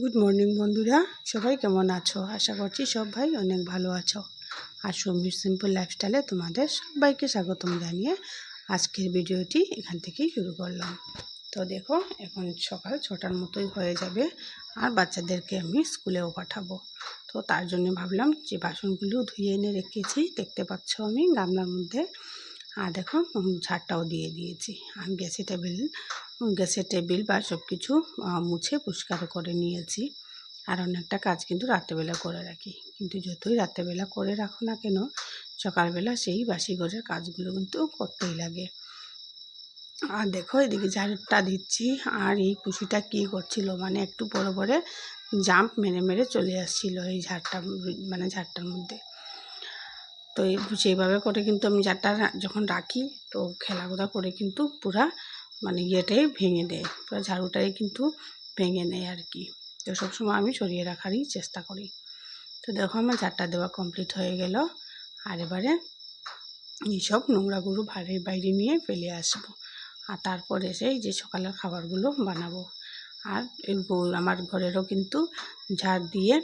Good morning বন্ধুরা, সবাই কেমন আছো? আশা করছি সবাই অনেক ভালো আছো। আর সমীর সিম্পল লাইফস্টাইলে তোমাদের সবাইকে স্বাগতম জানিয়ে আজকের ভিডিওটি এখান থেকেই শুরু করলাম। তো দেখো, এখন সকাল 6টার মতোই হয়ে যাবে আর বাচ্চাদেরকে আমি স্কুলেও পাঠাবো। তো তার জন্য ভাবলাম যে বাসনগুলো ধুয়ে এনে রেখেছি, দেখতে পাচ্ছ আমি গামলার মধ্যে। আর দেখো ঝাড়টাও দিয়ে দিয়েছি। আর গ্যাসের টেবিল বা সব কিছু মুছে পরিষ্কার করে নিয়েছি। আর অনেকটা কাজ কিন্তু রাত্রেবেলা করে রাখি, কিন্তু যতই রাত্রেবেলা করে রাখো না কেন, সকালবেলা সেই বাসি ঘরের কাজগুলো কিন্তু করতেই লাগে। আর দেখো, এদিকে ঝাড়ুটা দিচ্ছি আর এই পুষিটা কী করছিল, মানে একটু পরে পরে জাম্প মেরে মেরে চলে আসছিল এই ঝাড়টার মধ্যে। তো সেইভাবে করে কিন্তু আমি ঝাড়টা যখন রাখি, তো খেলাধুলা করে কিন্তু পুরা ইয়েটাই ভেঙে দেয়, পুরো ঝাড়ুটাই কিন্তু ভেঙে নেয় আর কি। তো সবসময় আমি সরিয়ে রাখারই চেষ্টা করি। তো দেখো, আমার ঝাড়টা দেওয়া কমপ্লিট হয়ে গেল। আর এবারে এইসব নোংরাগুলো বাইরে নিয়ে ফেলে আসবো। আর তারপর এসে এই যে সকালের খাবারগুলো বানাবো। আর আমার ঘরেরও কিন্তু ঝাড় দিয়ে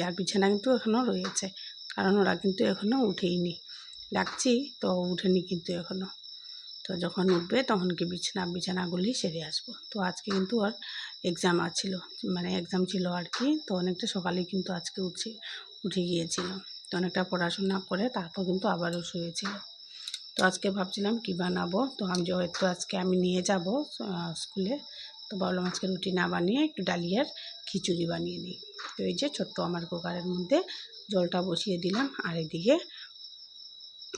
আর বিছানা কিন্তু এখনও রয়েছে, কারণ ওরা কিন্তু এখনও উঠেইনি। ডাকছি তো উঠেনি কিন্তু এখনও। তো যখন উঠবে তখন কি বিছানাগুলি সেরে আসবো। তো আজকে কিন্তু ওর এক্সাম এক্সাম ছিল আর কি। তো অনেকটা সকালেই কিন্তু আজকে উঠে গিয়েছিল। তো অনেকটা পড়াশোনা করে তারপর কিন্তু আবারও শুয়েছিল। তো আজকে ভাবছিলাম কী বানাবো। তো যেহেতু আজকে আমি নিয়ে যাব স্কুলে, তো ভাবলাম আজকে রুটি না বানিয়ে একটু ডালিয়ার খিচুড়ি বানিয়ে নিই। তো এই যে ছোট্ট আমার কুকারের মধ্যে জলটা বসিয়ে দিলাম। আর এদিকে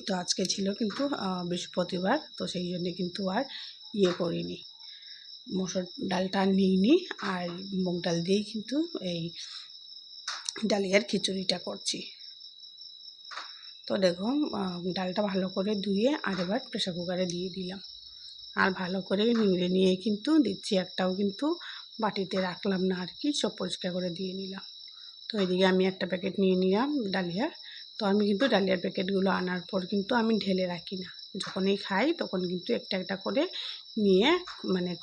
তো আজকে ছিল কিন্তু বৃহস্পতিবার, তো সেই জন্য কিন্তু আর করিনি, মসুর ডালটা নিইনি। আর মুগ ডাল দিয়েই কিন্তু এই ডালিয়ার খিচুড়িটা করছি। তো দেখো, ডালটা ভালো করে ধুয়ে আর এবার প্রেসার কুকারে দিয়ে দিলাম। আর ভালো করে নিংড়ে নিয়ে কিন্তু দিচ্ছি, একটাও কিন্তু বাটিতে রাখলাম না আর কি, সব পরিষ্কার করে দিয়ে নিলাম। তো এদিকে আমি একটা প্যাকেট নিয়ে নিলাম ডালিয়ার। তো আমি কিন্তু ডালিয়ার প্যাকেটগুলো আনার পর কিন্তু আমি ঢেলে রাখি না, যখনই খাই তখন কিন্তু একটা একটা করে নিয়ে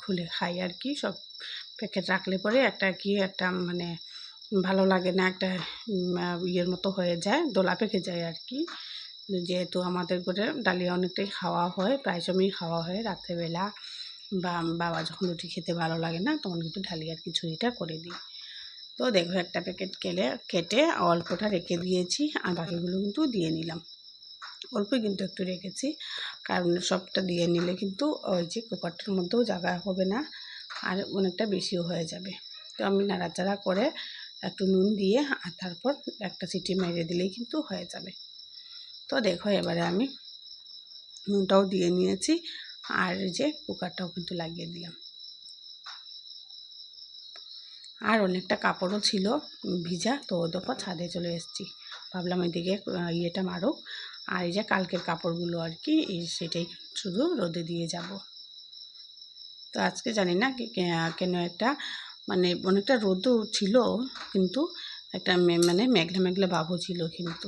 খুলে খাই আর কি। সব প্যাকেট রাখলে পরে একটা ভালো লাগে না, একটা ইয়ের মতো হয়ে যায়, দোলা পেকে যায় আর কি। যেহেতু আমাদের ঘরে ডালিয়া অনেকটাই খাওয়া হয়, প্রায় সময়ই খাওয়া হয় রাত্রেবেলা, বা বাবা যখন রুটি খেতে ভালো লাগে না তখন কিন্তু ডালিয়ার খিচুড়িটা করে দিই। তো দেখো, একটা প্যাকেট কেটে অল্পটা রেখে দিয়েছি, আর বাকিগুলো কিন্তু দিয়ে নিলাম। অল্প কিন্তু একটু রেখেছি, কারণ সবটা দিয়ে নিলে কিন্তু ওই যে কুকারটার মধ্যেও জায়গা হবে না, আর অনেকটা বেশিও হয়ে যাবে। তো আমি নাড়াচাড়া করে একটু নুন দিয়ে আর তারপর একটা সিটি মেরে দিলেই কিন্তু হয়ে যাবে। তো দেখো, এবারে আমি নুনটাও দিয়ে নিয়েছি, আর যে কুকারটাও কিন্তু লাগিয়ে দিলাম। আর অনেকটা কাপড়ও ছিল ভিজা, তো দেখো ছাদে চলে এসেছি। ভাবলাম এদিকে ইয়েটা মারুক, আর এই যে কালকের কাপড়গুলো আর কি, সেটাই শুধু রোদে দিয়ে যাব। তো আজকে জানি না কেন একটা অনেকটা রোদও ছিল, কিন্তু একটা মেঘলা মেঘলা ভাবও ছিল কিন্তু,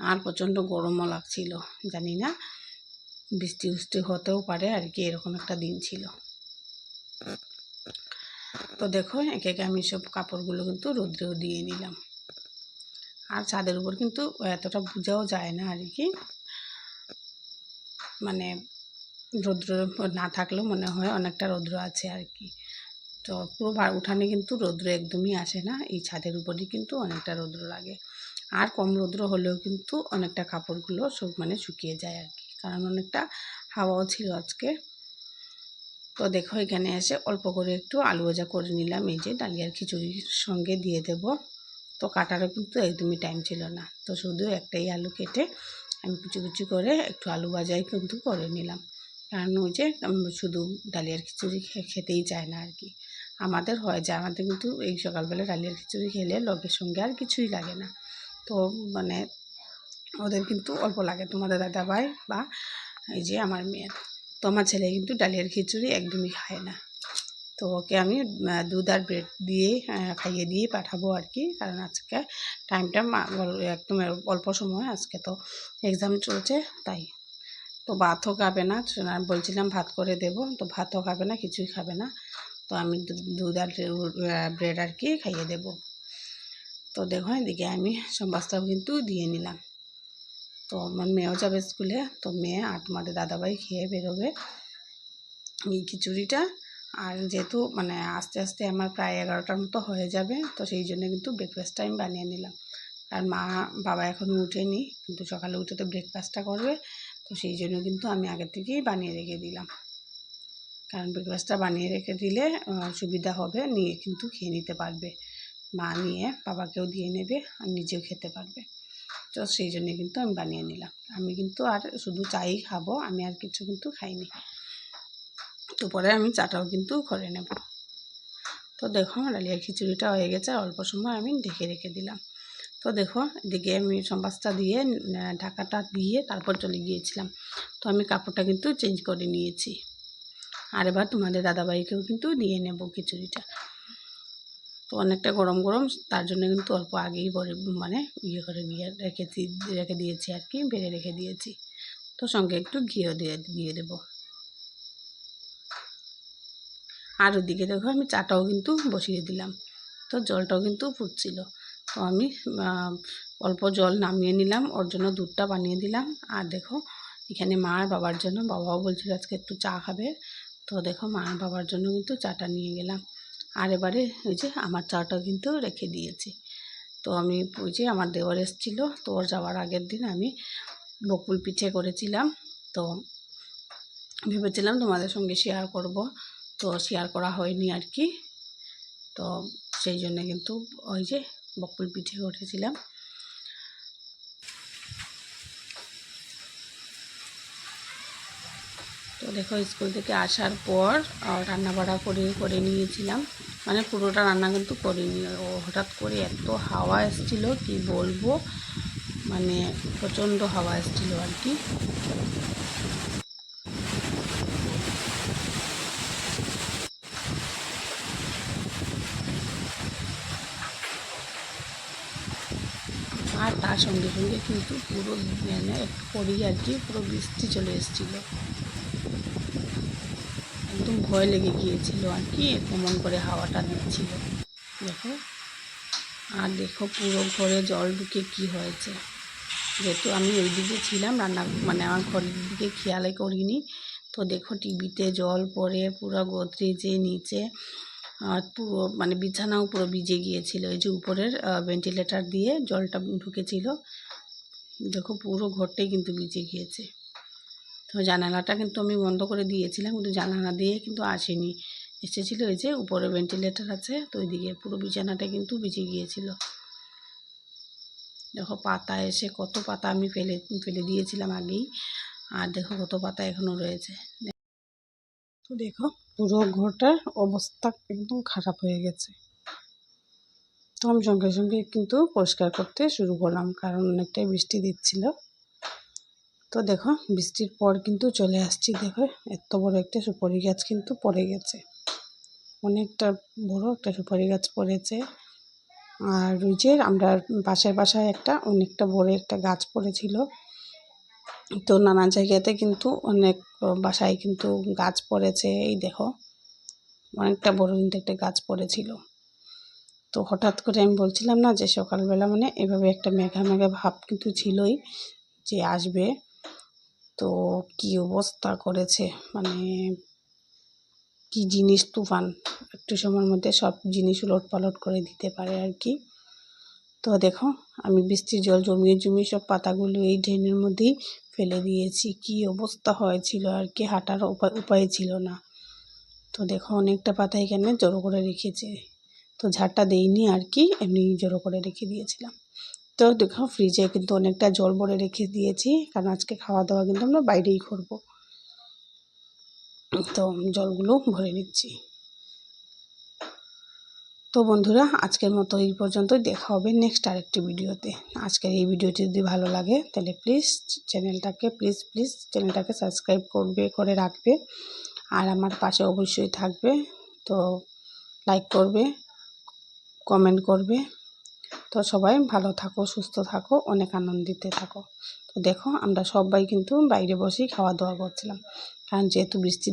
আর প্রচণ্ড গরমও লাগছিল। জানি না বৃষ্টি হতেও পারে আর কি, এরকম একটা দিন ছিল। তো দেখো, একে একে আমি সব কাপড়গুলো কিন্তু রোদ্রেও দিয়ে নিলাম। আর ছাদের উপর কিন্তু এতটা বোঝাও যায় না আর কি, রৌদ্র না থাকলেও মনে হয় অনেকটা রৌদ্র আছে আর কি। তো পুরো উঠানে কিন্তু রৌদ্র একদমই আসে না, এই ছাদের উপরই কিন্তু অনেকটা রৌদ্র লাগে। আর কম রৌদ্র হলেও কিন্তু অনেকটা কাপড়গুলো সব শুকিয়ে যায় আর কি, কারণ অনেকটা হাওয়াও ছিল আজকে। তো দেখো, এখানে এসে অল্প করে একটু আলু ভাজা করে নিলাম, এই যে ডালিয়ার খিচুড়ির সঙ্গে দিয়ে দেব। তো কাটারও কিন্তু একদমই টাইম ছিল না, তো শুধু একটাই আলু কেটে আমি কুচি কুচি করে একটু আলু ভাজাই কিন্তু করে নিলাম। কারণ ওই যে শুধু ডালিয়ার খিচুড়ি খেতেই চায় না আর কি, আমাদের কিন্তু এই সকালবেলা ডালিয়ার খিচুড়ি খেলে লগের সঙ্গে আর কিছুই লাগে না। তো ওদের কিন্তু অল্প লাগে, তোমাদের দাদাভাই বা এই যে আমার মেয়ের। তো আমার ছেলে কিন্তু ডালিয়ার খিচুড়ি একদমই খায় না। তো ওকে আমি দুধ আর ব্রেড দিয়ে খাইয়ে দিয়ে পাঠাবো আর কি, কারণ আজকে টাইমটা একদম অল্প সময়, আজকে তো এক্সাম চলছে তাই। তো ভাতও খাবে না, বলছিলাম ভাত করে দেব, তো ভাতও খাবে না, কিছুই খাবে না। তো আমি দুধ আর ব্রেড আর কি খাইয়ে দেব। তো দেখো এদিকে আমি সম্বাসটাও কিন্তু দিয়ে নিলাম। তো আমার মেয়েও যাবে স্কুলে, তো মেয়ে আর তোমাদের দাদাভাই খেয়ে বেরোবে এই খিচুড়িটা। আর যেহেতু মানে আস্তে আস্তে আমার প্রায় 11টার মতো হয়ে যাবে, তো সেই জন্য কিন্তু ব্রেকফাস্টটা আমি বানিয়ে নিলাম। আর মা বাবা এখনও উঠেনি, কিন্তু সকালে উঠে তো ব্রেকফাস্টটা করবে, তো সেই জন্য কিন্তু আমি আগের থেকেই বানিয়ে রেখে দিলাম। কারণ ব্রেকফাস্টটা বানিয়ে রেখে দিলে সুবিধা হবে, নিয়ে কিন্তু খেয়ে নিতে পারবে, মা নিয়ে বাবাকেও দিয়ে নেবে আর নিজেও খেতে পারবে। তো সেই জন্য কিন্তু আমি বানিয়ে নিলাম। আমি কিন্তু আর শুধু চাই খাবো, আমি আর কিছু কিন্তু খাইনি। তো পরে আমি চাটাও কিন্তু করে নেব। তো দেখো আমার ডালিয়া খিচুড়িটা হয়ে গেছে, অল্প সময় আমি ঢেকে রেখে দিলাম। তো দেখো এদিকে আমি সম্বাসটা দিয়ে ঢাকাটা দিয়ে তারপর চলে গিয়েছিলাম। তো আমি কাপড়টা কিন্তু চেঞ্জ করে নিয়েছি, আর এবার তোমাদের দাদাভাইকেও কিন্তু দিয়ে নেব খিচুড়িটা। তো অনেকটা গরম গরম, তার জন্য কিন্তু অল্প আগেই মানে করে রেখে দিয়েছি আর কি, বেড়ে রেখে দিয়েছি। তো সঙ্গে একটু ঘিও দিয়ে দেবো। আর ওদিকে দেখো আমি চাটাও কিন্তু বসিয়ে দিলাম। তো জলটাও কিন্তু ফুটছিল, তো আমি অল্প জল নামিয়ে নিলাম, ওর জন্য দুধটা বানিয়ে দিলাম। আর দেখো এখানে মা আর বাবার জন্য, বাবাও বলছিল আজকে একটু চা খাবে, তো দেখো মা আর বাবার জন্য কিন্তু চাটা নিয়ে গেলাম। আর এবারে ওই যে আমার চাটাও কিন্তু রেখে দিয়েছি। তো আমি ওই যে আমার দেওয়ার এসেছিল, তো ওর যাওয়ার আগের দিন আমি বকুল পিঠে করেছিলাম, তো ভেবেছিলাম তোমাদের সঙ্গে শেয়ার করব, তো শেয়ার করা হয়নি আর কি। তো সেই জন্য কিন্তু ওই যে বকুল পিঠে করেছিলাম। তো দেখো স্কুল থেকে আসার পর রান্না বাড়া করে নিয়েছিলাম, মানে পুরোটা রান্না কিন্তু করিনি। ও হঠাৎ করে এত হাওয়া এসেছিলো কি বলবো, মানে প্রচণ্ড হাওয়া এসেছিলো আর কি। আর তার সঙ্গে সঙ্গে কিন্তু পুরো মানে পরেই আর কি পুরো বৃষ্টি চলে এসেছিলো, একদম ভয় লেগে গিয়েছিল আর কি, কেমন করে হাওয়াটা দিচ্ছিল দেখো। আর দেখো পুরো ঘরে জল ঢুকে কি হয়েছে, যেহেতু আমি ওই দিকে ছিলাম রান্না, মানে আমার ঘরের দিকে খেয়ালই করিনি। তো দেখো টিভিতে জল পড়ে পুরো গোদরেজে নিচে, আর পুরো মানে বিছানাও পুরো ভিজে গিয়েছিল। এই যে উপরের ভেন্টিলেটার দিয়ে জলটা ঢুকেছিল, দেখো পুরো ঘরটাই কিন্তু ভিজে গিয়েছে। তো জানালাটা কিন্তু আমি বন্ধ করে দিয়েছিলাম, কিন্তু জানালা দিয়ে কিন্তু আসেনি, এসেছিল এই যে উপরে ভেন্টিলেটার আছে, তো ওইদিকে পুরো বিছানাটা কিন্তু ভিজে গিয়েছিল। দেখো পাতা এসে কত পাতা আমি ফেলে দিয়েছিলাম আগেই, আর দেখো কত পাতা এখনো রয়েছে। তো দেখো পুরো ঘরটার অবস্থা একদম খারাপ হয়ে গেছে। তো আমি সঙ্গে সঙ্গে কিন্তু পরিষ্কার করতে শুরু করলাম, কারণ অনেকটাই বৃষ্টি দিচ্ছিল। তো দেখো বৃষ্টির পর কিন্তু চলে আসছি, দেখো এত বড় একটা সুপারি গাছ কিন্তু পড়ে গেছে, অনেকটা বড় একটা সুপারি গাছ পড়েছে। আর ওই যে আমরা পাশের বাসায় একটা অনেকটা বড় একটা গাছ পড়েছিল। তো নানা জায়গাতে কিন্তু অনেক বাসায় কিন্তু গাছ পড়েছে, এই দেখো অনেকটা বড় কিন্তু একটা গাছ পড়েছিল। তো হঠাৎ করে আমি বলছিলাম না যে সকালবেলা মানে এভাবে একটা মেঘা মেঘা ভাব কিন্তু ছিলই যে আসবে, তো কি অবস্থা করেছে, মানে কি জিনিস তুফান, একটু সময়ের মধ্যে সব জিনিস উলটপালট করে দিতে পারে আর কি। তো দেখো আমি বৃষ্টির জল জমিয়ে সব পাতাগুলো এই ড্রেনের মধ্যেই ফেলে দিয়েছি, কি অবস্থা হয়েছিল আর কি, হাঁটার উপায় ছিল না। তো দেখো অনেকটা পাতা এখানে জড়ো করে রেখেছে, তো ঝাড়টা দেইনি আর কি, এমনি জড়ো করে রেখে দিয়েছিলাম। তো দেখো ফ্রিজে কিন্তু অনেকটা জল ভরে রেখে দিয়েছি, কারণ আজকে খাওয়া দাওয়া কিন্তু আমরা বাইরেই করবো। তো জলগুলো ভরে নিচ্ছি। তো বন্ধুরা আজকের মতো এই পর্যন্তই, দেখা হবে নেক্সট আরেকটি ভিডিওতে। আজকের এই ভিডিওটি যদি ভালো লাগে তাহলে প্লিজ চ্যানেলটাকে সাবস্ক্রাইব করে রাখবে, আর আমার পাশে অবশ্যই থাকবে। তো লাইক করবে, কমেন্ট করবে। তো সবাই ভালো থাকো, সুস্থ থাকো, অনেক আনন্দিতে থাকো। তো দেখো আমরা সবাই কিন্তু বাইরে বসেই খাওয়া দাওয়া করছিলাম, কারণ যেহেতু বৃষ্টি